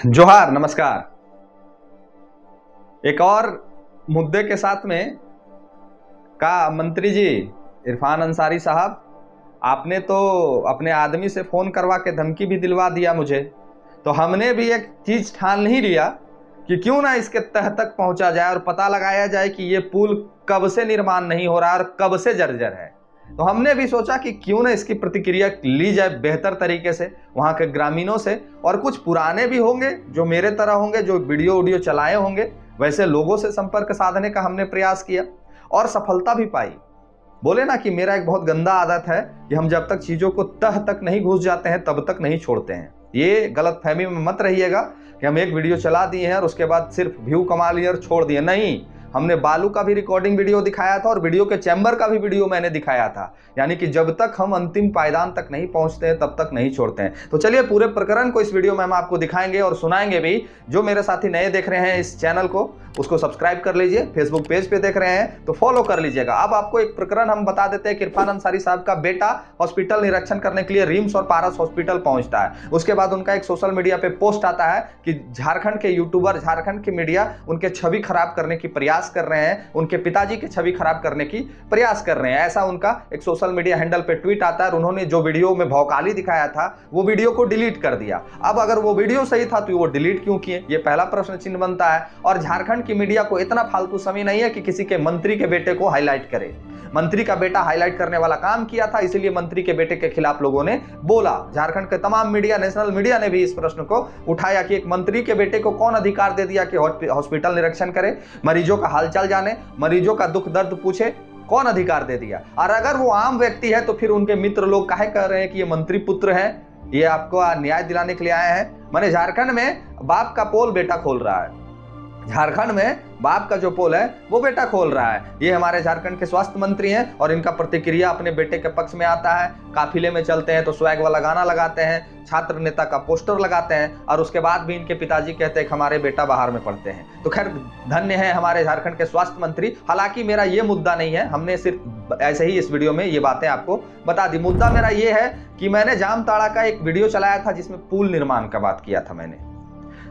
जोहार, नमस्कार। एक और मुद्दे के साथ में का मंत्री जी इरफान अंसारी साहब, आपने तो अपने आदमी से फोन करवा के धमकी भी दिलवा दिया मुझे। तो हमने भी एक चीज ठान नहीं लिया कि क्यों ना इसके तह तक पहुंचा जाए और पता लगाया जाए कि ये पुल कब से निर्माण नहीं हो रहा और कब से जर्जर है। तो हमने भी सोचा कि क्यों ना इसकी प्रतिक्रिया ली जाए बेहतर तरीके से वहां के ग्रामीणों से, और कुछ पुराने भी होंगे जो मेरे तरह होंगे, जो वीडियो चलाए होंगे, वैसे लोगों से संपर्क साधने का हमने प्रयास किया और सफलता भी पाई। बोले ना कि मेरा एक बहुत गंदा आदत है कि हम जब तक चीजों को तह तक नहीं घुस जाते हैं तब तक नहीं छोड़ते हैं। ये गलत फहमी में मत रहिएगा कि हम एक वीडियो चला दिए हैं और उसके बाद सिर्फ व्यू कमा लिए और छोड़ दिए। नहीं, हमने बालू का भी रिकॉर्डिंग वीडियो दिखाया था और वीडियो के चैम्बर का भी वीडियो मैंने दिखाया था। यानी कि जब तक हम अंतिम पायदान तक नहीं पहुंचते हैं तब तक नहीं छोड़ते हैं। तो चलिए पूरे प्रकरण को इस वीडियो में हम आपको दिखाएंगे और सुनाएंगे भी। जो मेरे साथी नए देख रहे हैं इस चैनल को, उसको सब्सक्राइब कर लीजिए। फेसबुक पेज पे देख रहे हैं तो फॉलो कर लीजिएगा। अब आपको एक प्रकरण हम बता देते हैं कि इरफान अंसारी साहब का बेटा हॉस्पिटल निरीक्षण करने के लिए रिम्स और पारस हॉस्पिटल पहुंचता है। उसके बाद उनका एक सोशल मीडिया पे पोस्ट आता है कि झारखंड के यूट्यूबर, झारखंड की मीडिया उनके छवि खराब करने की प्रयास कर रहे हैं, उनके पिताजी की छवि खराब करने की प्रयास कर रहे हैं। ऐसा उनका एक सोशल मीडिया हैंडल पे ट्वीट आता है और उन्होंने जो वीडियो में भौकाली दिखाया था वो वीडियो को डिलीट कर दिया। अब अगर वो वीडियो सही था तो वो डिलीट क्यों किए, ये पहला प्रश्न चिन्ह बनता है। और झारखंड की मीडिया को इतना फालतू समय नहीं है कि किसी के मंत्री के बेटे को हाईलाइट करे। मंत्री का बेटा हाईलाइट करने वाला काम किया था, इसलिए मंत्री के बेटे के खिलाफ लोगों ने बोला। झारखंड के तमाम मीडिया, नेशनल मीडिया ने भी इस प्रश्न को उठाया कि एक मंत्री के बेटे को कौन अधिकार दे दिया कि हॉस्पिटल निरीक्षण करे, मरीजों का हालचाल जाने, मरीजों का दुख दर्द पूछे, कौन अधिकार दे दिया। और अगर वो आम व्यक्ति है तो फिर उनके मित्र लोग काहे कह रहे हैं कि ये मंत्री पुत्र है, ये आपको न्याय दिलाने के लिए आए हैं। माने झारखंड में बाप का पोल बेटा खोल रहा है, झारखंड में बाप का जो पोल है वो बेटा खोल रहा है। ये हमारे झारखंड के स्वास्थ्य मंत्री हैं और इनका प्रतिक्रिया अपने बेटे के पक्ष में आता है। काफिले में चलते हैं तो स्वैग वाला गाना लगाते हैं, छात्र नेता का पोस्टर लगाते हैं और उसके बाद भी इनके पिताजी कहते हैं कि हमारे बेटा बाहर में पढ़ते हैं। तो खैर, धन्य है हमारे झारखंड के स्वास्थ्य मंत्री। हालांकि मेरा ये मुद्दा नहीं है, हमने सिर्फ ऐसे ही इस वीडियो में ये बातें आपको बता दी। मुद्दा मेरा ये है कि मैंने जामताड़ा का एक वीडियो चलाया था जिसमें पुल निर्माण का बात किया था मैंने।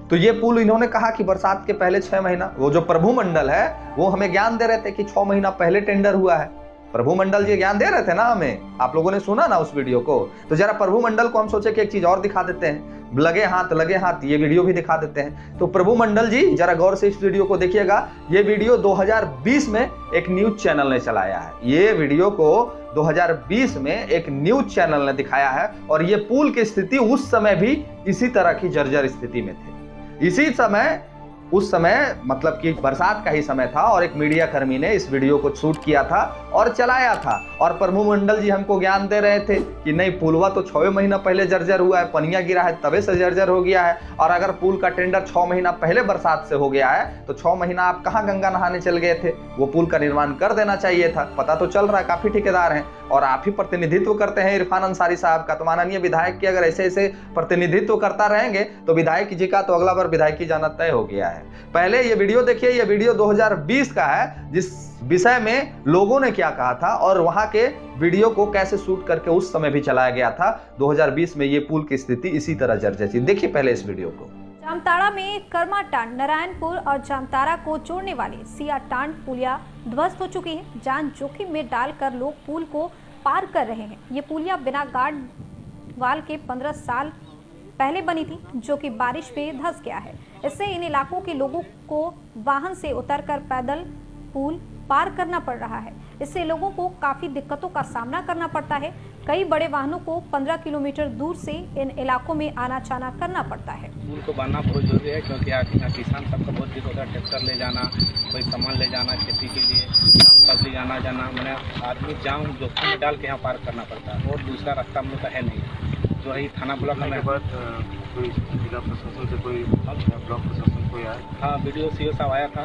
तो ये पुल इन्होंने कहा कि बरसात के पहले 6 महीना, वो जो प्रभु मंडल है वो हमें ज्ञान दे रहे थे कि 6 महीना पहले टेंडर हुआ है। प्रभु मंडल जी ज्ञान दे रहे थे ना हमें, आप लोगों ने सुना ना उस वीडियो को। तो जरा प्रभु मंडल को हम सोचे कि एक चीज और दिखा देते हैं, लगे हाथ ये वीडियो भी दिखा देते हैं। तो प्रभु मंडल जी जरा गौर से इस वीडियो को देखिएगा। ये वीडियो 2020 में एक न्यूज चैनल ने चलाया है। ये वीडियो को 2020 में एक न्यूज चैनल ने दिखाया है और ये पुल की स्थिति उस समय भी इसी तरह की जर्जर स्थिति में थी। इसी समय, उस समय मतलब कि बरसात का ही समय था और एक मीडिया कर्मी ने इस वीडियो को शूट किया था और चलाया था। और प्रभु मंडल जी हमको ज्ञान दे रहे थे कि नहीं, पुलवा तो 6 महीना पहले जर्जर हुआ है, पनिया गिरा है तबे से जर्जर हो गया है। और अगर पुल का टेंडर 6 महीना पहले बरसात से हो गया है तो 6 महीना आप कहाँ गंगा नहाने चल गए थे? वो पुल का निर्माण कर देना चाहिए था। पता तो चल रहा है काफी ठेकेदार हैं और आप ही प्रतिनिधित्व करते हैं इरफान अंसारी साहब का। तो माननीय विधायक की अगर ऐसे ऐसे प्रतिनिधित्व करता रहेंगे तो विधायक जी का तो अगला बार विधायकी जाना तय हो गया है। पहले ये वीडियो देखिए, ये वीडियो 2020 का है जिस विषय में लोगों ने क्या कहा था और वहां के वीडियो को कैसे शूट करके उस समय भी चलाया गया था। 2020 में ये पुल की स्थिति इसी तरह जर्जर थी। देखिए पहले इस वीडियो को। जामताड़ा में कर्माटांड, नारायणपुर और जामताड़ा को जोड़ने वाली सियाटांड पुलिया ध्वस्त हो चुकी है। जान जोखिम में डालकर लोग पुल को पार कर रहे हैं। ये पुलिया बिना गार्ड वाल के 15 साल पहले बनी थी, जो कि बारिश में धंस गया है। इससे इन इलाकों के लोगों को वाहन से उतरकर पैदल पुल पार करना पड़ रहा है। इससे लोगों को काफ़ी दिक्कतों का सामना करना पड़ता है। कई बड़े वाहनों को 15 किलोमीटर दूर से इन इलाकों में आना जाना करना पड़ता है। पुल को बनना बहुत जरूरी है क्योंकि यहाँ किसान सबका बहुत दिक्कत होता है। ट्रैक्टर ले जाना, कोई सामान ले जाना खेती के लिए, सब्जी जाना मैंने आदमी जाम जोखिम में डाल के यहाँ पार करना पड़ता है और दूसरा रास्ता हम लोग का है नहीं। जो है थाना ब्लॉक में कोई जिला प्रशासन से कोई ब्लॉक प्रशासन कोई आया? हाँ, वीडियो सीओ साहब आया था,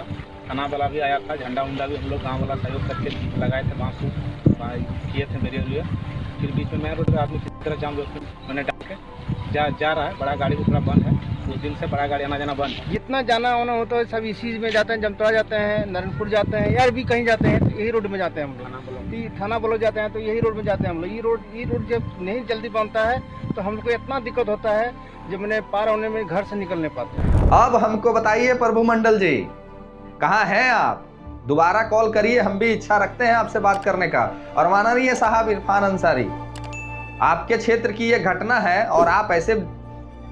थाना वाला भी आया था, झंडा उंडा भी हम लोग गाँव वाला सहयोग करके लगाए थे, बांसू किए थे मेरे लिए। फिर बीच में मैं रोड पर आदमी किसी तरह जाम जोखिम मैंने डाल के जा रहा है। बड़ा गाड़ी भी पूरा बंद है, उस दिन से बड़ा गाड़ी आना जाना बंद है। जितना जाना आना होता है सब इसी में जाते हैं, जामताड़ा जाते हैं, नारायणपुर जाते हैं या भी कहीं जाते हैं तो यही रोड में जाते हैं हम लोग। कि थाना ब्लॉक जाते हैं तो यही रोड में जाते हैं हम लोग। ये रोड जब नहीं जल्दी बनता है तो हम लोग को इतना दिक्कत होता है जब मैंने पार होने में घर से निकल नहीं पाते। अब हमको बताइए प्रभु मंडल जी, कहाँ हैं आप? दोबारा कॉल करिए, हम भी इच्छा रखते हैं आपसे बात करने का। और माननीय साहब इरफान अंसारी, आपके क्षेत्र की ये घटना है और आप ऐसे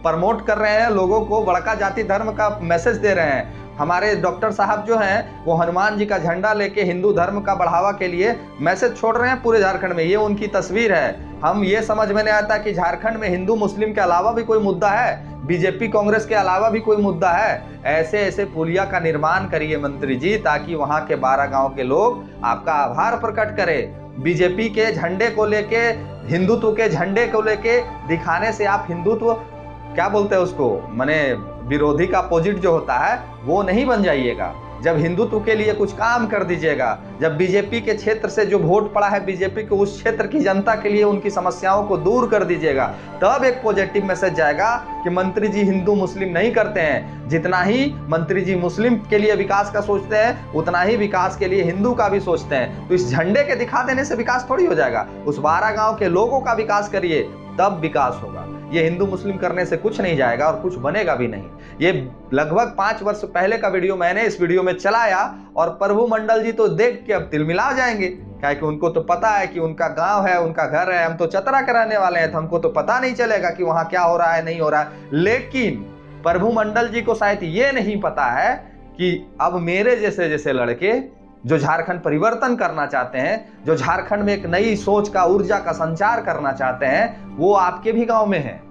प्रमोट कर रहे हैं, लोगों को बड़का जाति धर्म का मैसेज दे रहे हैं। हमारे डॉक्टर साहब जो हैं वो हनुमान जी का झंडा लेके हिंदू धर्म का बढ़ावा के लिए मैसेज छोड़ रहे हैं पूरे झारखंड में। ये उनकी तस्वीर है। हम ये समझ में नहीं आता कि झारखंड में हिंदू मुस्लिम के अलावा भी कोई मुद्दा है, बीजेपी कांग्रेस के अलावा भी कोई मुद्दा है। ऐसे ऐसे पुलिया का निर्माण करिए मंत्री जी, ताकि वहां के 12 गांव के लोग आपका आभार प्रकट करें। बीजेपी के झंडे को लेके, हिंदुत्व के झंडे को लेके दिखाने से आप हिंदुत्व क्या बोलते हैं उसको, माने विरोधी का अपोजिट जो होता है वो नहीं बन जाइएगा। जब हिंदुत्व के लिए कुछ काम कर दीजिएगा, जब बीजेपी के क्षेत्र से जो वोट पड़ा है बीजेपी को, उस क्षेत्र की जनता के लिए उनकी समस्याओं को दूर कर दीजिएगा, तब एक पॉजिटिव मैसेज जाएगा कि मंत्री जी हिंदू मुस्लिम नहीं करते हैं। जितना ही मंत्री जी मुस्लिम के लिए विकास का सोचते हैं, उतना ही विकास के लिए हिंदू का भी सोचते हैं। तो इस झंडे के दिखा देने से विकास थोड़ी हो जाएगा। उस 12 गांव के लोगों का विकास करिए, तब विकास होगा। ये हिंदू मुस्लिम करने से कुछ नहीं जाएगा और कुछ बनेगा भी नहीं। ये लगभग 5 वर्ष पहले का वीडियो मैंने इस वीडियो में चलाया और प्रभु मंडल जी तो देख के अब तिलमिला जाएंगे, क्या कि उनको तो पता है कि उनका गांव है, उनका घर है। हम तो चतरा के रहने वाले हैं, तो हमको तो पता नहीं चलेगा कि वहां क्या हो रहा है, नहीं हो रहा है। लेकिन प्रभु मंडल जी को शायद ये नहीं पता है कि अब मेरे जैसे जैसे लड़के जो झारखंड परिवर्तन करना चाहते हैं, जो झारखंड में एक नई सोच का, ऊर्जा का संचार करना चाहते हैं, वो आपके भी गांव में हैं।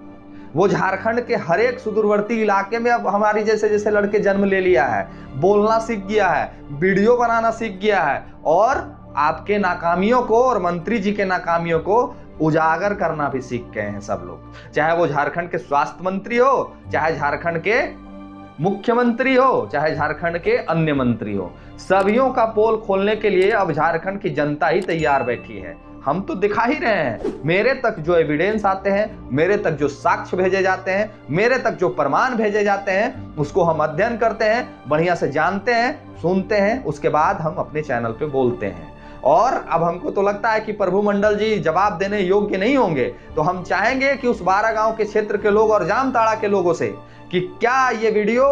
वो झारखंड के हर एक सुदूरवर्ती इलाके में अब हमारी जैसे जैसे लड़के जन्म ले लिया है, बोलना सीख गया है, वीडियो बनाना सीख गया है और आपके नाकामियों को और मंत्री जी के नाकामियों को उजागर करना भी सीख गए हैं सब लोग। चाहे वो झारखंड के स्वास्थ्य मंत्री हो, चाहे झारखंड के मुख्यमंत्री हो, चाहे झारखंड के अन्य मंत्री हो, सभियों का पोल खोलने के लिए अब झारखंड की जनता ही तैयार बैठी है। हम तो दिखा ही रहे हैं। मेरे तक जो एविडेंस आते हैं, मेरे तक जो साक्ष्य भेजे जाते हैं, मेरे तक जो प्रमाण भेजे जाते हैं, उसको हम अध्ययन करते हैं, बढ़िया से जानते हैं, सुनते हैं, उसके बाद हम अपने चैनल पे बोलते हैं। और अब हमको तो लगता है कि प्रभु मंडल जी जवाब देने योग्य नहीं होंगे, तो हम चाहेंगे कि उस 12 गांव के क्षेत्र के लोग और जामताड़ा के लोगों से कि क्या ये वीडियो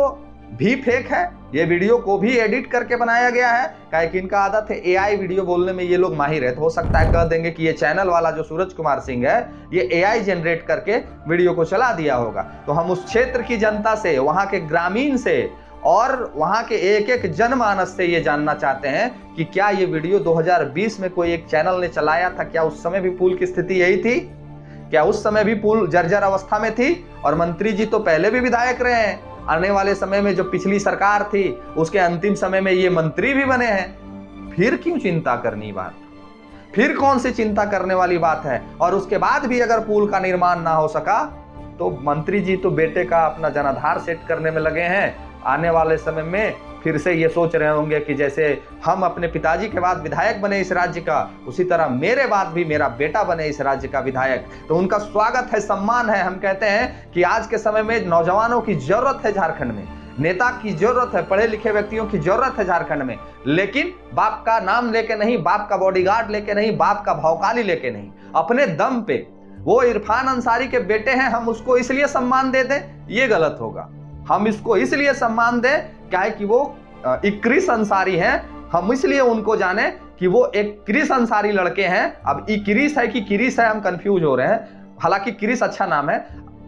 भी फेक है, ये वीडियो को भी एडिट करके बनाया गया है। काहे कि इनका आदत है एआई वीडियो बोलने में, ये लोग माहिर है। तो हो सकता है कह देंगे कि ये चैनल वाला जो सूरज कुमार सिंह है ये एआई जनरेट करके वीडियो को चला दिया होगा। तो हम उस क्षेत्र की जनता से, वहां के ग्रामीण से और वहां के एक एक जनमानस से ये जानना चाहते हैं कि क्या ये वीडियो 2020 में कोई एक चैनल ने चलाया था? क्या उस समय भी पुल की स्थिति यही थी? क्या उस समय भी पुल जर्जर अवस्था में थी? और मंत्री जी तो पहले भी विधायक रहे हैं। आने वाले समय में जो पिछली सरकार थी उसके अंतिम समय में ये मंत्री भी बने हैं। फिर क्यों चिंता करनी बात? फिर कौन सी चिंता करने वाली बात है? और उसके बाद भी अगर पुल का निर्माण ना हो सका तो मंत्री जी तो बेटे का अपना जनाधार सेट करने में लगे हैं। आने वाले समय में फिर से ये सोच रहे होंगे कि जैसे हम अपने पिताजी के बाद विधायक बने इस राज्य का, उसी तरह मेरे बाद भी मेरा बेटा बने इस राज्य का विधायक। तो उनका स्वागत है, सम्मान है। हम कहते हैं कि आज के समय में नौजवानों की जरूरत है, झारखंड में नेता की जरूरत है, पढ़े लिखे व्यक्तियों की जरूरत है झारखंड में। लेकिन बाप का नाम लेके नहीं, बाप का बॉडीगार्ड लेके नहीं, बाप का भौकाली लेके नहीं, अपने दम पे। वो इरफान अंसारी के बेटे हैं, हम उसको इसलिए सम्मान दे दें, ये गलत होगा। हम इसको इसलिए सम्मान दें क्या है कि वो इक्रिस अंसारी हैं, हम इसलिए उनको जाने कि वो एक क्रिस अंसारी लड़के हैं। अब इक्रिस है कि क्रिस है, हम कंफ्यूज हो रहे हैं। हालांकि क्रिस अच्छा नाम है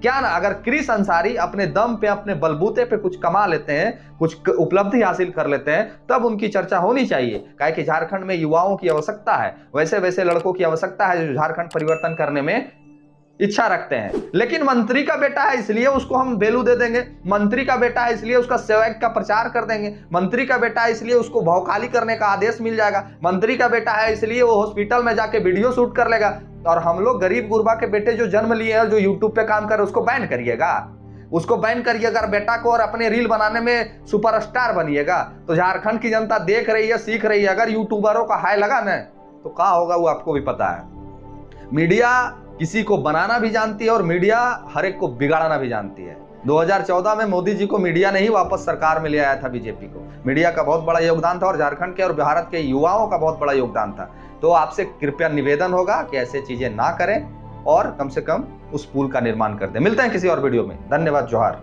क्या ना। अगर क्रिस अंसारी अपने दम पे, अपने बलबूते पे कुछ कमा लेते हैं, कुछ उपलब्धि हासिल कर लेते हैं, तब उनकी चर्चा होनी चाहिए। काहे कि झारखंड में युवाओं की आवश्यकता है, वैसे वैसे लड़कों की आवश्यकता है जो झारखंड परिवर्तन करने में इच्छा रखते हैं। लेकिन मंत्री का बेटा है इसलिए उसको हम वैल्यू दे देंगे, मंत्री का बेटा है इसलिए उसका सेवक का प्रचार कर देंगे, मंत्री का बेटा है इसलिए उसको भौकाली करने का आदेश मिल जाएगा, मंत्री का बेटा है इसलिए वो हॉस्पिटल में जाके वीडियो शूट कर लेगा। और हम लोग गरीब गुरबा के बेटे जो जन्म लिए हैं, जो यूट्यूब पे काम कर रहे, उसको बैन करिएगा, उसको बैन करिएगा बेटा को, और अपने रील बनाने में सुपरस्टार बनिएगा। तो झारखंड की जनता देख रही है, सीख रही है। अगर यूट्यूबरों का हाय लगा ना तो क्या होगा वो आपको भी पता है। मीडिया किसी को बनाना भी जानती है और मीडिया हर एक को बिगाड़ना भी जानती है। 2014 में मोदी जी को मीडिया ने ही वापस सरकार में ले आया था, बीजेपी को। मीडिया का बहुत बड़ा योगदान था और झारखंड के और भारत के युवाओं का बहुत बड़ा योगदान था। तो आपसे कृपया निवेदन होगा कि ऐसे चीजें ना करें और कम से कम उस पुल का निर्माण कर दें। मिलते हैं किसी और वीडियो में। धन्यवाद। जोहार।